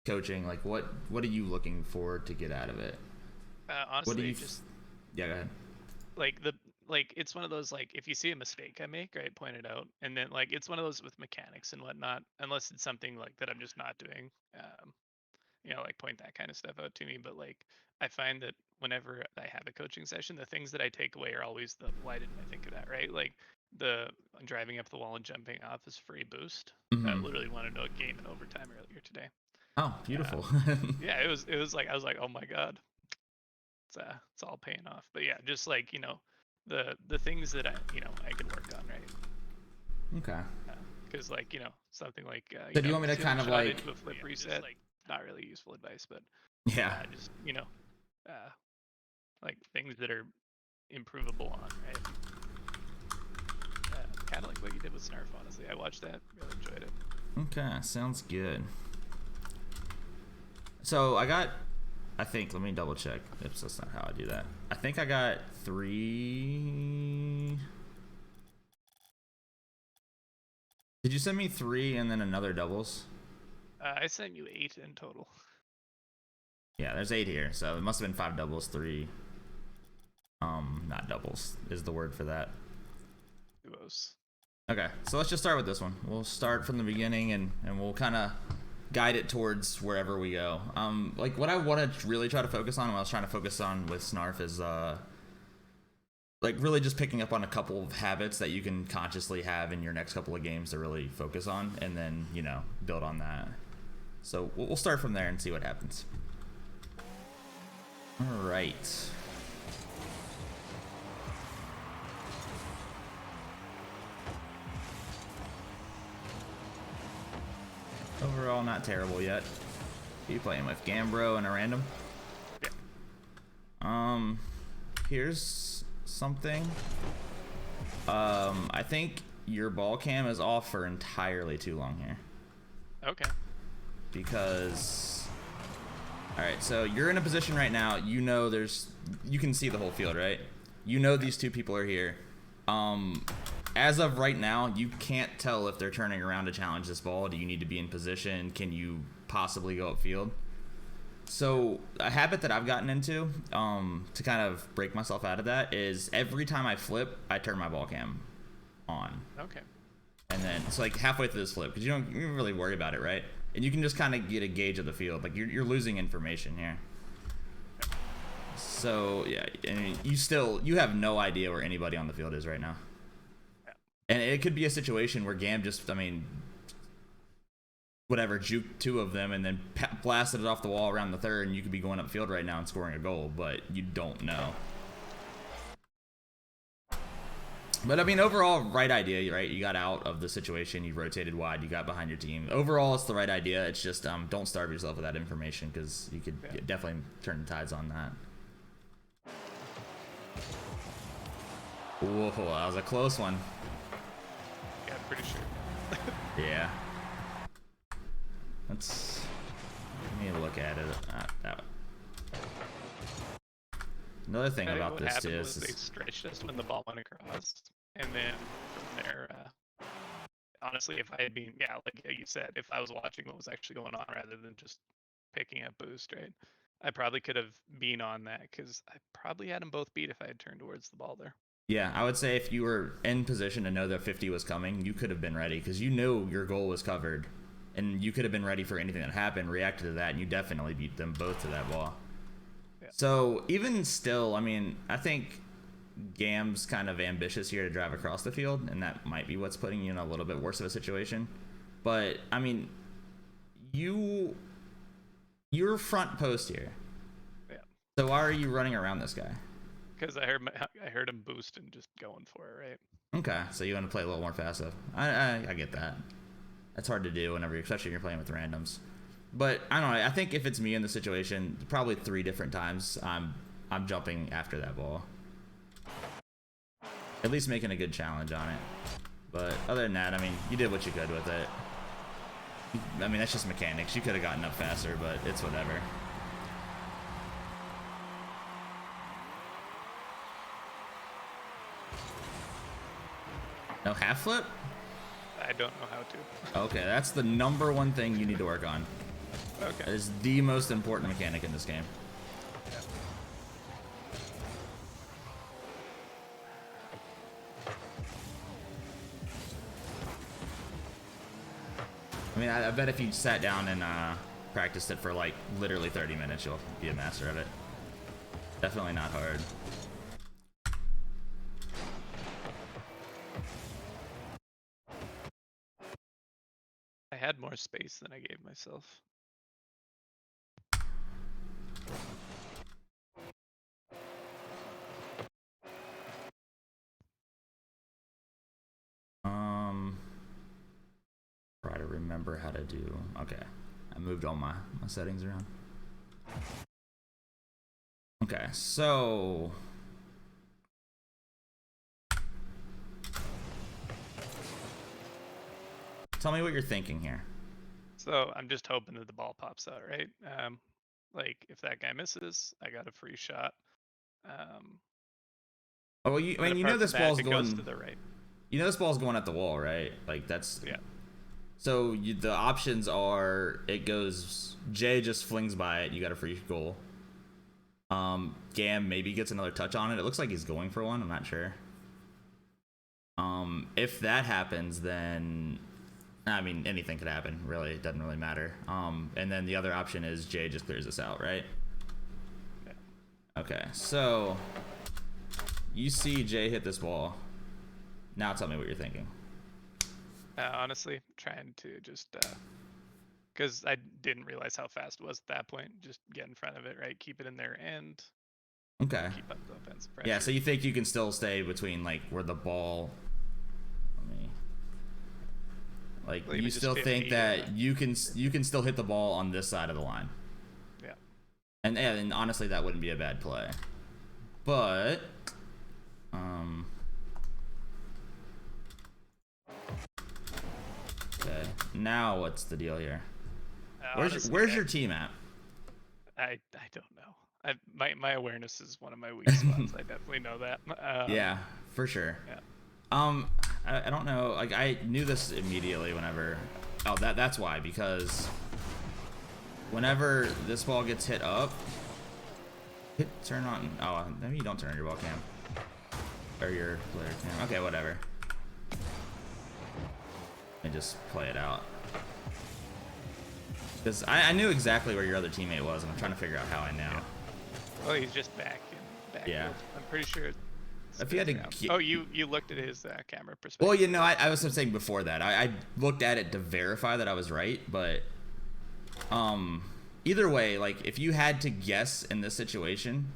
coaching, like what are you looking forward to get out of it? What do Honestly, you just yeah, go ahead. like it's one of those, like, if you see a mistake I make, right, point it out, and then like it's one of those with mechanics and whatnot, unless it's something like that I'm just not doing. Like point that kind of stuff out to me. But like I find that whenever I have a coaching session, the things that I take away are always the why didn't I think of that, right? Like the driving up the wall and jumping off is free boost. Mm-hmm. Literally wanted to game in overtime earlier today. Oh, beautiful. Yeah, it was like I was like, oh my god, it's all paying off. But yeah, just like the things that I can work on, right? Okay. Because like something like So do you want me to ceiling kind of shot like, into a flip reset, not really useful advice, but yeah. just uh, like things that are improvable on, right? Kind of like what you did with Snarf, honestly. I watched that, really enjoyed it. Okay, sounds good. So I think, let me double check. Oops, that's not how I do that. I think I got 3. Did you send me 3 and then another doubles? I sent you 8 in total. Yeah, there's 8 here, so it must have been 5 doubles, 3. Not doubles is the word for that. Duos. Okay, so let's just start with this one. We'll start from the beginning and we'll kind of guide it towards wherever we go. Like what I want to really try to focus on, what I was trying to focus on with Snarf is like really just picking up on a couple of habits that you can consciously have in your next couple of games to really focus on, and then build on that. So we'll start from there and see what happens. All right. Overall, not terrible yet. Who you playing with? Gambro and a random? Yeah. Here's something. I think your ball cam is off for entirely too long here. Okay. Because, all right, so you're in a position right now. You can see the whole field, right? These two people are here. As of right now, you can't tell if they're turning around to challenge this ball. Do you need to be in position? Can you possibly go upfield? So a habit that I've gotten into to kind of break myself out of that is every time I flip, I turn my ball cam on. Okay. And then it's like halfway through this flip, because you don't really worry about it, right? And you can just kind of get a gauge of the field. Like you're losing information here. So yeah, and you have no idea where anybody on the field is right now. And it could be a situation where Gam just, whatever, juked 2 of them and then blasted it off the wall around the third, and you could be going upfield right now and scoring a goal, but you don't know. But overall, right idea, right? You got out of the situation, you rotated wide, you got behind your team. Overall, it's the right idea. It's just don't starve yourself with that information, because you could definitely turn the tides on that. Whoa, that was a close one. Yeah, I'm pretty sure. Yeah. Let me look at it. Another thing about this is they stretched us when the ball went across, and then from there, honestly, if I had been, like you said, if I was watching what was actually going on rather than just picking up boost, right, I probably could have been on that, because I probably had them both beat if I had turned towards the ball there. Yeah, I would say if you were in position to know that 50 was coming, you could have been ready, because you knew your goal was covered, and you could have been ready for anything that happened, reacted to that, and you definitely beat them both to that ball. Yeah. So even still, I think Gam's kind of ambitious here to drive across the field, and that might be what's putting you in a little bit worse of a situation. But you're front post here. Yeah. So why are you running around this guy? Because I heard him boost and just going for it, right? Okay, so you want to play a little more passive. I get that. That's hard to do especially when you're playing with randoms. But I don't know. I think if it's me in the situation, probably 3 different times I'm jumping after that ball. At least making a good challenge on it. But other than that, you did what you could with it. That's just mechanics. You could have gotten up faster, but it's whatever. No half flip? I don't know how to. Okay, that's the #1 thing you need to work on. Okay. That is the most important mechanic in this game. Yeah. I mean, I bet if you sat down and practiced it for like literally 30 minutes, you'll be a master of it. Definitely not hard. I had more space than I gave myself. Try to remember how to do. Okay, I moved all my settings around. Okay, so tell me what you're thinking here. So I'm just hoping that the ball pops out, right? Like if that guy misses, I got a free shot. Oh, well, I mean, you know apart this from that, ball's if it going goes to the right. You know this ball's going at the wall, right? Like that's Yeah. So the options are it goes Jay just flings by it, you got a free goal. Gam maybe gets another touch on it. It looks like he's going for one, I'm not sure. If that happens, then I mean anything could happen, really. It doesn't really matter. And then the other option is Jay just clears this out, right? Yeah. Okay, so you see Jay hit this ball. Now tell me what you're thinking. Honestly, trying to just because I didn't realize how fast it was at that point. Just get in front of it, right? Keep it in there and Okay. keep up the offensive pressure. Yeah, so you think you can still stay between like where the ball. Let me. Like Well, you still think that you can still hit the ball on this side of the line. Yeah. And honestly, that wouldn't be a bad play. But okay, now what's the deal here? Honestly, Where's your team at? I don't know. My awareness is one of my weak spots. I definitely know that. Yeah, for sure. Yeah. I don't know. Like I knew this immediately whenever. Oh, that's why, because whenever this ball gets hit up, turn on. Oh, maybe you don't turn on your ball cam or your player cam. Okay, whatever. And just play it out. Because I knew exactly where your other teammate was, and I'm trying to figure out how I know. Yeah. Oh, he's just back in back. Yeah. I'm pretty sure. If you had to. Oh, you looked at his camera perspective. Well, you know, I was saying before that. I looked at it to verify that I was right, but either way, like if you had to guess in this situation,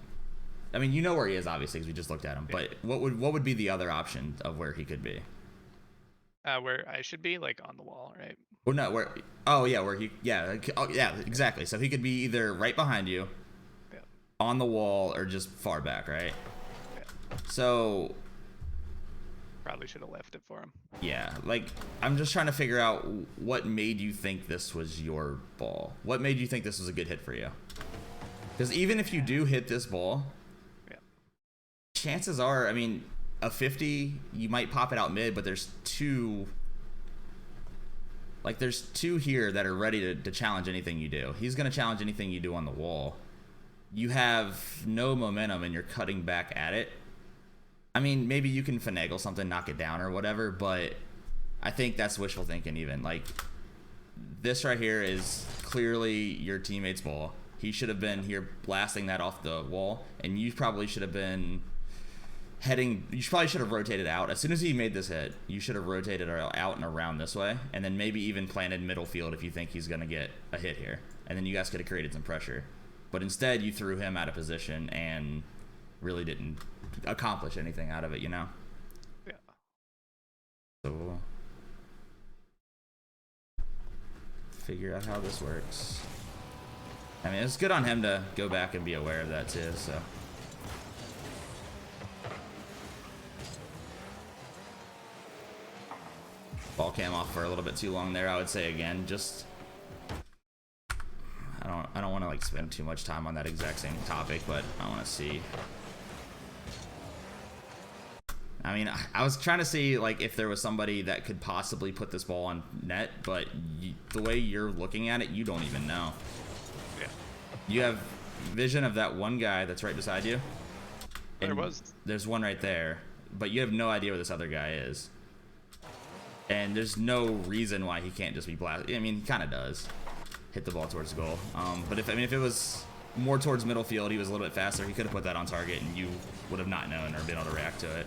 I mean, you know where he is obviously because we just looked at him. But what would be the other option of where he could be? Where I should be, like on the wall, right? Well, no, where? Oh yeah, where he? Yeah, oh, yeah, exactly. So he could be either right behind you, Yeah. on the wall, or just far back, right? Yeah. So Probably should have left it for him. yeah, like I'm just trying to figure out what made you think this was your ball. What made you think this was a good hit for you? Because even if you do hit this ball, Yeah. chances are, I mean, a 50, you might pop it out mid, but there's two. Like there's two here that are ready to challenge anything you do. He's gonna challenge anything you do on the wall. You have no momentum and you're cutting back at it. I mean, maybe you can finagle something, knock it down or whatever, but I think that's wishful thinking even. Like, this right here is clearly your teammate's ball. He should have been here blasting that off the wall, and you probably should have been heading. You probably should have rotated out. As soon as he made this hit, you should have rotated out and around this way, and then maybe even planted middle field if you think he's going to get a hit here. And then you guys could have created some pressure. But instead, you threw him out of position and really didn't accomplish anything out of it, you know? Yeah. So figure out how this works. I mean, it's good on him to go back and be aware of that too, so. Ball cam off for a little bit too long there, I would say again, just I don't want to like spend too much time on that exact same topic, but I want to see. I mean, I was trying to see like if there was somebody that could possibly put this ball on net, but the way you're looking at it, you don't even know. Yeah. You have vision of that one guy that's right beside you. There was. There's one right there, but you have no idea where this other guy is. And there's no reason why he can't just be blasted. I mean, he kind of does hit the ball towards the goal. But if it was more towards middle field, he was a little bit faster. He could have put that on target, and you would have not known or been able to react to it.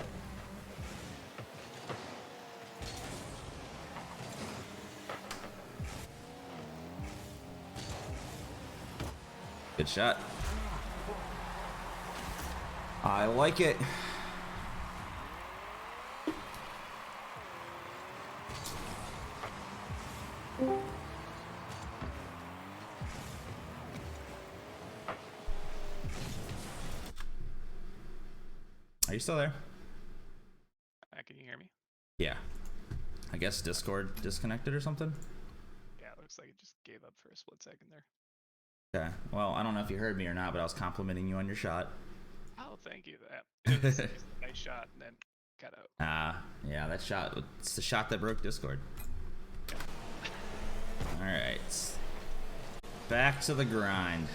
Good shot. I like it. Are you still there? Can you hear me? Yeah. I guess Discord disconnected or something? Yeah, it looks like it just gave up for a split second there. Okay. Well, I don't know if you heard me or not, but I was complimenting you on your shot. Oh, thank you. It was a nice shot and then cut out. Yeah, that shot. It's the shot that broke Discord. All right. Back to the grind.